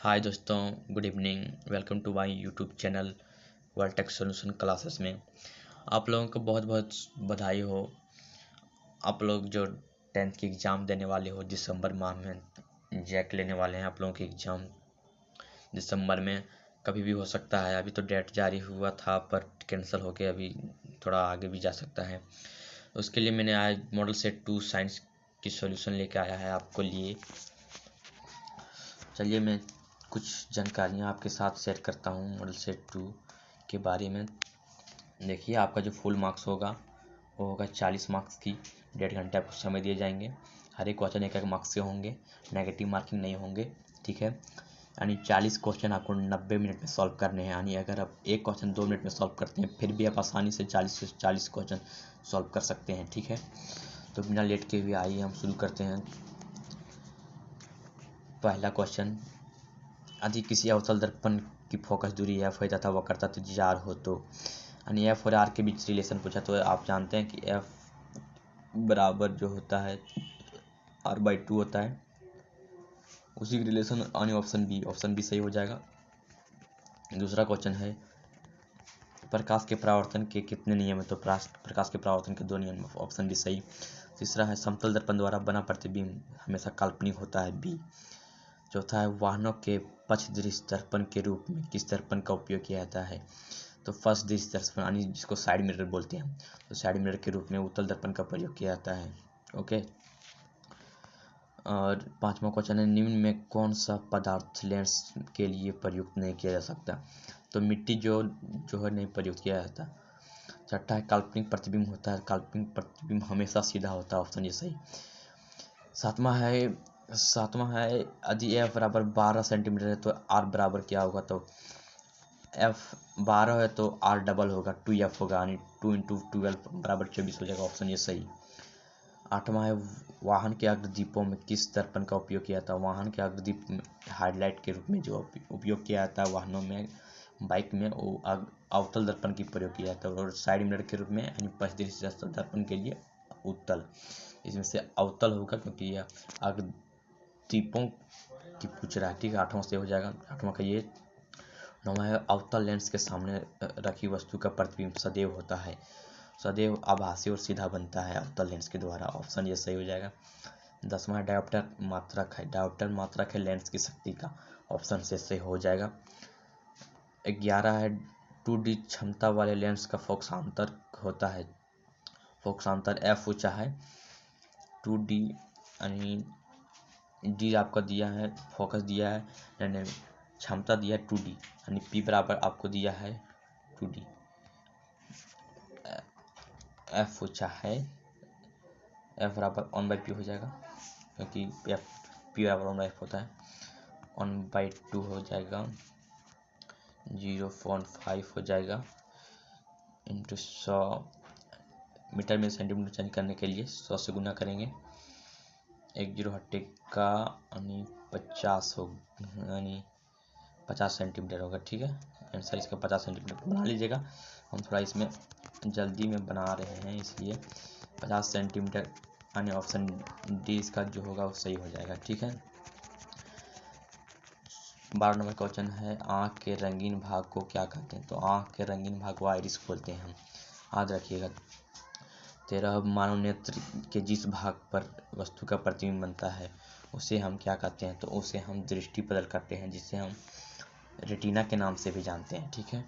हाय दोस्तों, good evening. Welcome to my YouTube channel world tech solution classes में आप लोगों को बहुत बहुत बधाई हो। आप लोग जो 10th की एग्ज़ाम देने वाले हो, दिसंबर माह में जैक लेने वाले हैं। आप लोगों की एग्ज़ाम दिसंबर में कभी भी हो सकता है। अभी तो डेट जारी हुआ था पर कैंसिल होके अभी थोड़ा आगे भी जा सकता है। उसके लिए मैंने आज मॉडल सेट 2 साइंस की सॉल्यूशन लेके आया है आपको लिए। चलिए मैं कुछ जानकारियाँ आपके साथ शेयर करता हूँ मॉडल सेट 2 के बारे में। देखिए, आपका जो फुल मार्क्स होगा वो होगा 40 मार्क्स की। 1.5 घंटे आपको समय दिए जाएंगे। हर एक क्वेश्चन एक मार्क्स के होंगे, नेगेटिव मार्किंग नहीं होंगे, ठीक है। यानी 40 क्वेश्चन आपको 90 मिनट में सॉल्व करने हैं। यानी अगर आप एक क्वेश्चन 2 मिनट में सॉल्व करते हैं फिर भी आप आसानी से 40 क्वेश्चन सॉल्व कर सकते हैं, ठीक है। तो बिना लेट के हुए आइए हम शुरू करते हैं। पहला क्वेश्चन, यदि किसी अवतल दर्पण की फोकस दूरी f है तथा वक्रता त्रिज्या r हो तो, यानी f और r के बीच रिलेशन पूछा। तो आप जानते हैं कि f बराबर जो होता है r/2 होता है। उसी की रिलेशन यानी ऑप्शन बी सही हो जाएगा। दूसरा क्वेश्चन है, प्रकाश के परावर्तन के कितने नियम है। तो प्रकाश के परावर्तन के 2 नियम, ऑप्शन बी सही। तीसरा है, समतल दर्पण द्वारा बना प्रतिबिंब हमेशा काल्पनिक होता है, बी। चौथा है, वाहनों के पक्ष दृश्य दर्पण के रूप में किस दर्पण का उपयोग किया जाता है। तो फर्स्ट दृश्य दर्पण यानी जिसको साइड मिरर बोलते हैं, तो साइड मिरर के रूप में उत्तल दर्पण का प्रयोग किया जाता है, ओके। और पांचवा क्वेश्चन है, निम्न में कौन सा पदार्थ लेंस के लिए प्रयुक्त नहीं किया जा सकता। तो मिट्टी जो है नहीं प्रयुक्त किया जाता। छठा है, काल्पनिक प्रतिबिंब होता है, काल्पनिक प्रतिबिंब हमेशा सीधा होता है, ऑप्शन ये सही। सातवां है यदि f बराबर 12 सेंटीमीटर है तो r बराबर क्या होगा। तो f 12 है तो r डबल होगा, 2f होगा, यानी 2 × 12 बराबर 24 हो जाएगा, ऑप्शन ये सही। आठवां है, वाहन के अग्रदीपों में किस दर्पण का उपयोग किया जाता है। वाहन के अग्रदीप में हेडलाइट के रूप में जो उपयोग किया जाता है वाहनों में, बाइक में, वो अवतल दर्पण की प्रयोग किया जाता है। और साइड मिरर के रूप में यानी पश्चिम दर्पण के लिए उत्तल। इसमें से अवतल होगा क्योंकि यह अग्रदीपों की पूछ रहा है, ठीक है। आठवां से हो जाएगा, आठवां का ये। नौवां है, अवतल लेंस के सामने रखी वस्तु का प्रतिबिंब सदैव होता है, सदैव आभासी और सीधा बनता है अवतल लेंस के द्वारा, ऑप्शन ये सही हो जाएगा। 10वां है, डायोप्टर मात्रक है, डायोप्टर मात्रक है लेंस की शक्ति का, ऑप्शन से सही हो जाएगा। 11 है, 2D क्षमता वाले लेंस का फोकसांतर होता है, फोकसांतर f ऊंचा है। 2D यानी डी आपका दिया है, फोकस दिया है, नहीं क्षमता दिया है 2D, यानी p बराबर आपको दिया है 2D। f ऊंचा है, f बराबर 1/p हो जाएगा क्योंकि p बराबर 1/f होता है। 1/2 हो जाएगा, 0.5 हो जाएगा इंटू 100। मीटर में सेंटीमीटर चेंज करने के लिए 100 से गुना करेंगे, 1 0 हटेगा यानी 50 हो, यानी 50 सेंटीमीटर होगा, ठीक है। आंसर इसका 50 सेंटीमीटर बना लीजिएगा। हम थोड़ा इसमें जल्दी में बना रहे हैं इसलिए 50 सेंटीमीटर यानी ऑप्शन डी इसका जो होगा वो सही हो जाएगा, ठीक है। 12 नंबर क्वेश्चन है, आँख के रंगीन भाग को क्या कहते हैं। तो आँख के रंगीन भाग को आइरिस बोलते हैं हम, याद रखिएगा। 13, मानव नेत्र के जिस भाग पर वस्तु का प्रतिबिंब बनता है उसे हम क्या कहते हैं। तो उसे हम दृष्टि पटल कहते हैं, जिसे हम रेटिना के नाम से भी जानते हैं, ठीक है।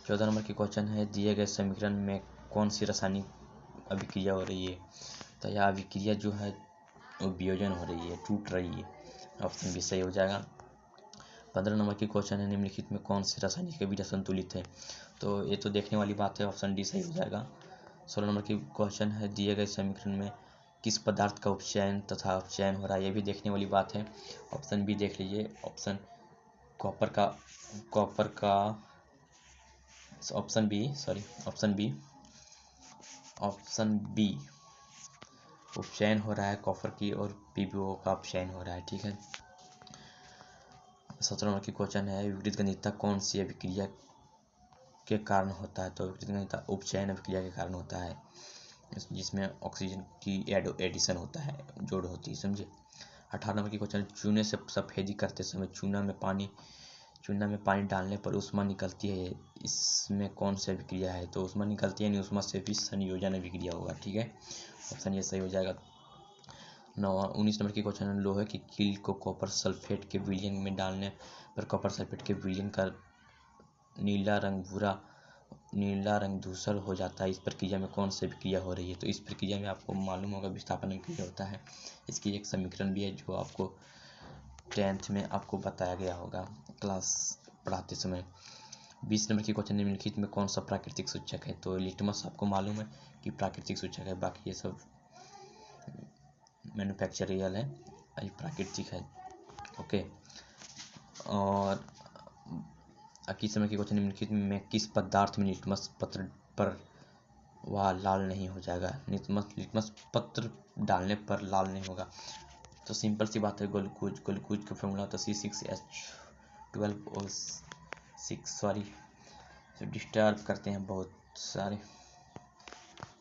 14 नंबर की क्वेश्चन है, दिए गए समीकरण में कौन सी रासायनिक अभिक्रिया हो रही है। तो यह अभिक्रिया जो है वो वियोजन हो रही है, टूट रही है, ऑप्शन भी सही हो जाएगा। 15 नंबर की क्वेश्चन है, निम्नलिखित में कौन सी रासायनिक अभिक्रिया संतुलित है। तो ये तो देखने वाली बात है, ऑप्शन डी सही हो जाएगा। 16 नंबर की क्वेश्चन है, दिए गए समीकरण में किस पदार्थ का उपचयन तथा अपचयन हो रहा है। ये भी देखने वाली बात है, ऑप्शन बी देख लीजिए, ऑप्शन कॉपर का ऑप्शन बी उपचयन हो रहा है कॉपर की, और पीबीओ का अपचयन हो रहा है, ठीक है। 17 नंबर की क्वेश्चन है, विपरीत गंधिता कौन सी अभिक्रिया के कारण होता है। तो विपरीत गंधिता उपचयन अभिक्रिया के कारण होता है, जिसमें ऑक्सीजन की एडिशन होता है, जोड़ होती है, समझे। 18 नंबर की क्वेश्चन, चूने से सफेदी करते समय चूना में पानी डालने पर ऊष्मा निकलती है, इसमें कौन सी अभिक्रिया है? तो ऊष्मा निकलती है, नहीं ऊष्मा से भी संयोजन अभिक्रिया होगा। ठीक है, ऑप्शन ये सही हो जाएगा। 19 नंबर की क्वेश्चन है, लोहे की कील को कॉपर सल्फेट के विलयन में डालने पर कॉपर सल्फेट के विलयन का नीला रंग धूसर हो जाता है, इस प्रक्रिया में कौन सी अभिक्रिया हो रही है? तो इस प्रक्रिया में आपको मालूम होगा विस्थापन अभिक्रिया होता है। इसकी एक समीकरण भी है जो आपको 10th में आपको बताया गया होगा क्लास पढ़ाते समय। 20 नंबर की क्वेश्चन, निम्नलिखित में कौन सा प्राकृतिक सूचक है? तो लिटमस आपको मालूम है कि प्राकृतिक सूचक है, बाकी ये सब मैन्युफैक्चरियल है, ये प्राकृतिक है। ओके, और 21 नंबर की क्वेश्चन, निम्नलिखित में किस पदार्थ में लिटमस पत्र पर वह लाल नहीं हो जाएगा? लिटमस पत्र डालने पर लाल नहीं होगा। तो सिंपल सी बात है, ग्लूकोज का फॉर्मूला होता है C6H12O6। सॉरी, डिस्टर्ब करते हैं बहुत सारे,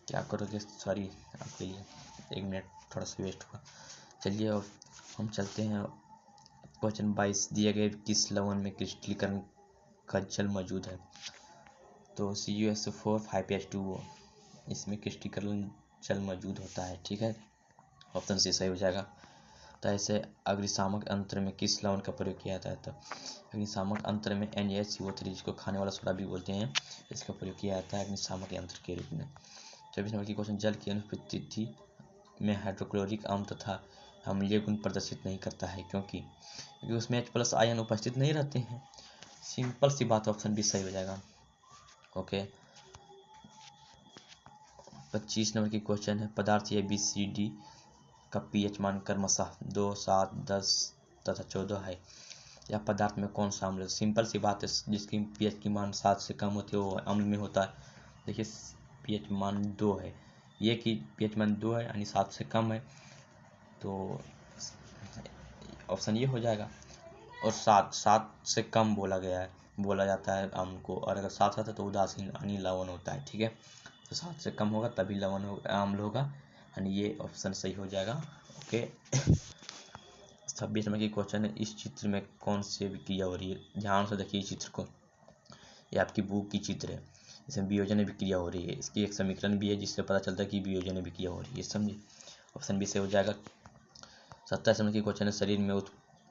क्या करोगे, सॉरी आपके लिए, 1 मिनट थोड़ा सा वेस्ट हुआ। चलिए अब हम चलते हैं क्वेश्चन 22, दिए गए किस लवण में क्रिस्टलीकरण का जल मौजूद है? तो CuSO4 5H2O, इसमें क्रिस्टलीकरण जल मौजूद होता है। ठीक है, ऑप्शन सी सही हो जाएगा। तो ऐसे अग्निशामक यंत्र में किस लवण का प्रयोग किया जाता है? तो अग्निशामक यंत्र में NaCO3, जिसको खाने वाला सोडा भी बोलते हैं, इसका प्रयोग किया जाता है अग्निशामक यंत्र के रूप में। 24 नंबर की क्वेश्चन, जल की अनुपस्थिति में हाइड्रोक्लोरिक अम्ल तथा अम्लीय गुण प्रदर्शित नहीं करता है, क्योंकि उसमें H+ आयन उपस्थित नहीं रहते हैं। सिंपल सी बात, ऑप्शन बी सही हो जाएगा। ओके, 25 नंबर की क्वेश्चन है, पदार्थ ABCD का pH मान क्रमशः 2, 7, 10 तथा 14 है, या पदार्थ में कौन सा अम्ल है? सिंपल सी बात है, जिसकी pH की मान 7 से कम होती है वो अम्ल में होता है। देखिए pH मान 2 है, ये कि pH मान 2 है यानी 7 से कम है, तो ऑप्शन ये हो जाएगा। और 7 से कम बोला जाता है अम्ल को, और अगर 7 आता है तो उदासीन यानी लवण होता है। ठीक है, तो 7 से कम होगा तभी अम्ल होगा, यानी ये ऑप्शन सही हो जाएगा। ओके, 26 नंबर की क्वेश्चन है, इस चित्र में कौन सी अभिक्रिया हो रही है? ध्यान से देखिए इस चित्र को, ये आपकी बुक की चित्र है, इसमें वियोजन अभिक्रिया हो रही है। इसकी एक समीकरण भी है जिससे पता चलता है कि वियोजन अभिक्रिया हो रही है, समझिए, ऑप्शन बी से हो जाएगा। 27 नंबर की क्वेश्चन है, शरीर में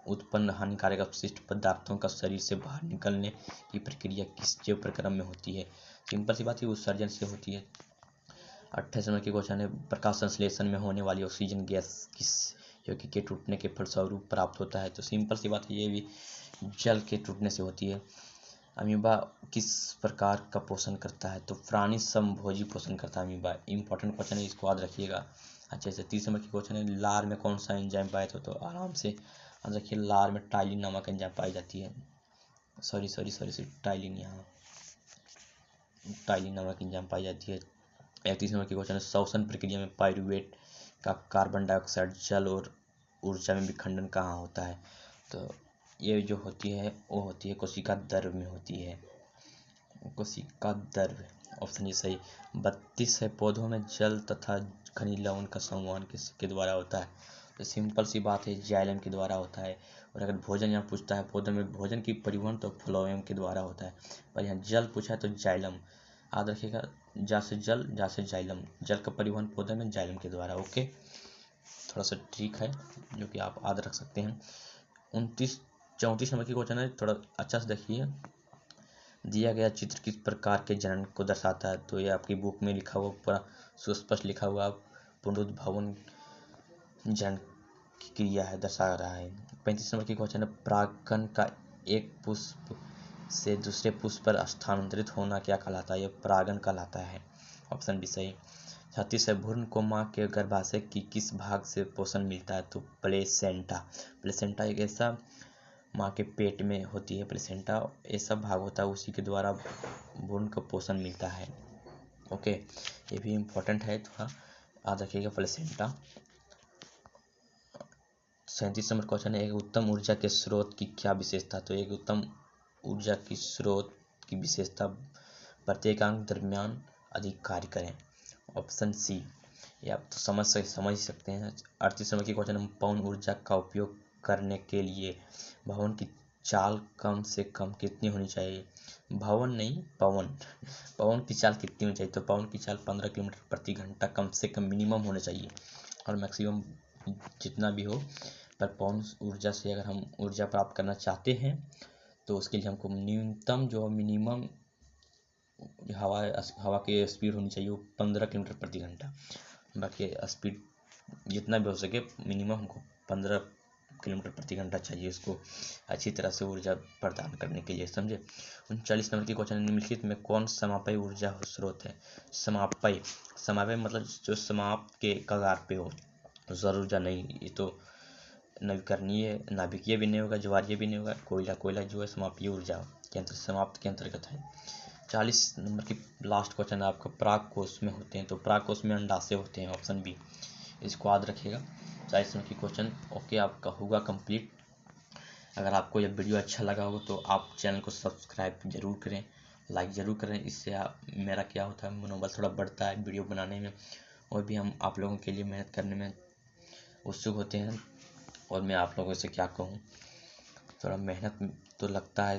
उत्पन्न हानिकारक अपशिष्ट पदार्थों का शरीर से बाहर निकलने की प्रक्रिया किस जैव प्रक्रम में होती है? सिंपल सी बात है, उत्सर्जन से होती है। 28 नंबर की क्वेश्चन है, प्रकाश संश्लेषण में होने वाली ऑक्सीजन गैस किस यौगिक के टूटने के फलस्वरूप प्राप्त होता है? तो सिंपल सी बात है, ये भी जल के टूटने से होती है। अमीबा किस प्रकार का पोषण करता है? तो प्राणी समभोजी पोषण करता है अमीबा। इंपॉर्टेंट क्वेश्चन है, इसको याद रखिएगा अच्छे से। 30 नंबर की क्वेश्चन है, लार में कौन सा एंजाइम पाया था? तो आराम से याद रखिए, लार में टाइलिन नामक एंजाइम पाई जाती है। सॉरी टाइलिन, यहाँ टाइलिन नामक एंजाइम पाई जाती है। 31 नंबर की क्वेश्चन है, श्वसन प्रक्रिया में पाइरूवेट का कार्बन डाइऑक्साइड जल और ऊर्जा में विखंडन कहाँ होता है? तो ये जो होती है वो होती है कोशिका द्रव्य में होती है, कोशिका द्रव्य, ऑप्शन ये सही। 32 है, पौधों में जल तथा खनिज लवण का संवहन किसके द्वारा होता है? तो सिंपल सी बात है, जाइलम के द्वारा होता है। और अगर भोजन यहाँ पूछता है, पौधों में भोजन की परिवहन तो फ्लोएम के द्वारा होता है, पर यहाँ जल पूछा है तो जाइलम, याद रखिएगा, जा से जाइलम, जल का परिवहन पौधे में जाइलम के द्वारा। ओके, थोड़ा सा ट्रिक है जो कि आप याद रख सकते हैं। 34 नंबर की क्वेश्चन है, थोड़ा अच्छा से देखिए, दिया गया चित्र किस प्रकार के जनन को दर्शाता है? तो ये आपकी बुक में लिखा हुआ पूरा सुस्पष्ट लिखा हुआ पुनरुद्भवन जनन की क्रिया है, दर्शा रहा है। 35 नंबर की क्वेश्चन है, परागकण का एक पुष्प से दूसरे पुष्प पर स्थानांतरित होना क्या कहलाता है? यह परागण कहलाता है, ऑप्शन बी सही। 36 है, भ्रूण को मां के गर्भाशय की किस भाग से पोषण मिलता है? तो प्लेसेंटा एक ऐसा माँ के पेट में होती है, प्लेसेंटा ऐसा भाग होता है, उसी के द्वारा भ्रूण को पोषण मिलता है। ओके, ये भी इम्पोर्टेंट है, थोड़ा याद रखिएगा प्लेसेंटा। 37 नंबर क्वेश्चन है, एक उत्तम ऊर्जा के स्रोत की क्या विशेषता? तो एक उत्तम ऊर्जा की स्रोत की विशेषता प्रत्येक अंक दरमियान अधिक कार्य करें, ऑप्शन सी। ये आप तो समझ ही सकते हैं। 38 नंबर की क्वेश्चन है, पवन ऊर्जा का उपयोग करने के लिए भवन की चाल कम से कम कितनी होनी चाहिए? भवन नहीं, पवन की चाल कितनी होनी चाहिए? तो पवन की चाल 15 किलोमीटर प्रति घंटा कम से कम मिनिमम होना चाहिए, और मैक्सिमम जितना भी हो। पर पवन ऊर्जा से अगर हम ऊर्जा प्राप्त करना चाहते हैं तो उसके लिए हमको न्यूनतम जो मिनिमम हवा की स्पीड होनी चाहिए वो 15 किलोमीटर प्रति घंटा। बाकी स्पीड जितना भी हो सके मिनिमम हमको 15 किलोमीटर प्रति घंटा चाहिए उसको अच्छी तरह से ऊर्जा प्रदान करने के लिए, समझे। 39 नंबर की क्वेश्चन, निम्नलिखित में कौन समापय ऊर्जा स्रोत है? समापय मतलब जो समाप्त के कगार पे हो, सौर ऊर्जा नहीं, ये तो नवीकरणीय नाभिकीय भी नहीं होगा, ज्वारीय भी नहीं होगा। कोयला जो है समापीय ऊर्जा केंद्र समाप्त के अंतर्गत है। 40 नंबर की लास्ट क्वेश्चन है आपका, प्राग कोष में होते हैं, तो प्राग कोष में अंडाशय होते हैं, ऑप्शन बी, इसको याद रखिएगा। 40 नंबर की क्वेश्चन ओके आपका होगा कंप्लीट। अगर आपको यह वीडियो अच्छा लगा हो तो आप चैनल को सब्सक्राइब जरूर करें, लाइक ज़रूर करें, इससे मेरा क्या होता है, मनोबल थोड़ा बढ़ता है वीडियो बनाने में, और भी हम आप लोगों के लिए मेहनत करने में उत्सुक होते हैं। और मैं आप लोगों से क्या कहूँ, थोड़ा मेहनत तो लगता है,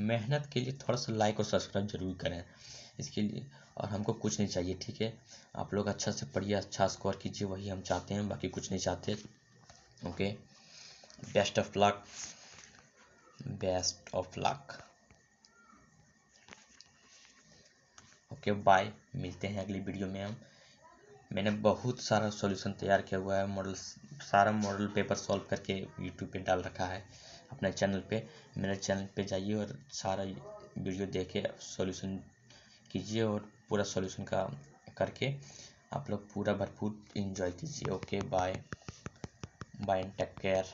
मेहनत के लिए थोड़ा सा लाइक और सब्सक्राइब जरूर करें इसके लिए, और हमको कुछ नहीं चाहिए, ठीक है। आप लोग अच्छा से पढ़िए, अच्छा स्कोर कीजिए, वही हम चाहते हैं, बाकी कुछ नहीं चाहते। Okay, best of luck. Okay bye, मिलते हैं अगली वीडियो में हम। मैंने बहुत सारा सॉल्यूशन तैयार किया हुआ है, सारा मॉडल पेपर सॉल्व करके यूट्यूब पे डाल रखा है अपने चैनल पे। मेरे चैनल पे जाइए और सारा वीडियो देखे, सॉल्यूशन कीजिए, और पूरा सॉल्यूशन का करके आप लोग पूरा भरपूर एंजॉय कीजिए। Okay bye, and take care.